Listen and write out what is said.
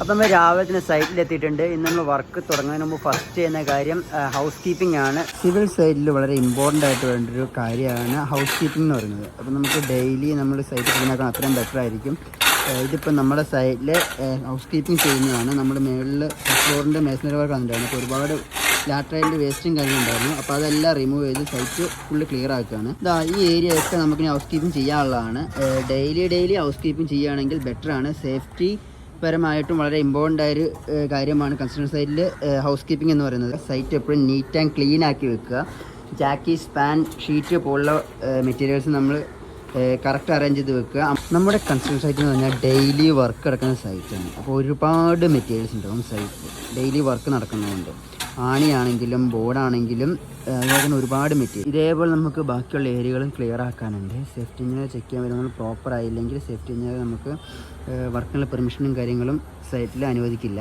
അപ്പോൾ നമ്മൾ രാവിലെ തന്നെ സൈറ്റിലെത്തിയിട്ടുണ്ട്. ഇന്ന് നമ്മൾ വർക്ക് തുടങ്ങുന്നതിന് മുമ്പ് ഫസ്റ്റ് ചെയ്യുന്ന കാര്യം ഹൗസ് കീപ്പിംഗ് ആണ്. സിവിൽ സൈറ്റിൽ വളരെ ഇമ്പോർട്ടൻ്റ് ആയിട്ട് വേണ്ടൊരു കാര്യമാണ് ഹൗസ് കീപ്പിംഗ് എന്ന് പറയുന്നത്. അപ്പോൾ നമുക്ക് ഡെയിലി നമ്മൾ സൈറ്റ് ചെയ്യുന്നതിനേക്കാൾ അത്രയും ബെറ്റർ ആയിരിക്കും. ഇതിപ്പോൾ നമ്മുടെ സൈറ്റിൽ ഹൗസ് കീപ്പിംഗ് ചെയ്യുന്നതാണ്. നമ്മുടെ മുകളിൽ ഫ്ലോറിൻ്റെ മേസണറി വർക്ക് വന്നിട്ടുണ്ടായിരുന്നു. അപ്പോൾ ഒരുപാട് ലാറ്ററൈലിൻ്റെ വേസ്റ്റും കാര്യങ്ങളുണ്ടായിരുന്നു. അപ്പോൾ അതെല്ലാം റിമൂവ് ചെയ്ത് സൈറ്റ് ഫുള്ള് ക്ലിയർ ആക്കുകയാണ്. ഈ ഏരിയയൊക്കെ നമുക്ക് ഹൗസ് കീപ്പിംഗ് ചെയ്യാനുള്ളതാണ്. ഡെയിലി ഹൗസ് കീപ്പിംഗ് ചെയ്യുകയാണെങ്കിൽ ബെറ്ററാണ്. സേഫ്റ്റി പരമായിട്ടും വളരെ ഇമ്പോർട്ടൻ്റ് ആയൊരു കാര്യമാണ് കൺസ്ട്രക്ഷൻ സൈറ്റിൽ ഹൗസ് കീപ്പിംഗ് എന്ന് പറയുന്നത്. സൈറ്റ് എപ്പോഴും നീറ്റ് ആൻഡ് ക്ലീൻ ആക്കി വെക്കുക. ജാക്കി, സ്പാൻ, ഷീറ്റ് പോലുള്ള മെറ്റീരിയൽസ് നമ്മൾ കറക്റ്റ് അറേഞ്ച് ചെയ്ത് വെക്കുക. നമ്മുടെ കൺസ്ട്രക്ഷൻ സൈറ്റ് എന്ന് പറഞ്ഞാൽ ഡെയിലി വർക്ക് നടക്കുന്ന സൈറ്റാണ്. അപ്പോൾ ഒരുപാട് മെറ്റീരിയൽസ് ഉണ്ടാവും സൈറ്റിൽ ഡെയിലി വർക്ക് നടക്കുന്നതുകൊണ്ട്. ആണിയാണെങ്കിലും ബോർഡാണെങ്കിലും അതുപോലെ ഒരുപാട് മെറ്റീരിയൽ. ഇതേപോലെ നമുക്ക് ബാക്കിയുള്ള ഏരിയകളും ക്ലിയർ ആക്കാനുണ്ട്. സേഫ്റ്റി എഞ്ചിനീയർ ചെക്ക് ചെയ്യാൻ വരുമ്പോൾ പ്രോപ്പർ ആയില്ലെങ്കിൽ സേഫ്റ്റി എഞ്ചിനീയർ നമുക്ക് വർക്കിനുള്ള പെർമിഷനും കാര്യങ്ങളും സൈറ്റിൽ അനുവദിക്കില്ല.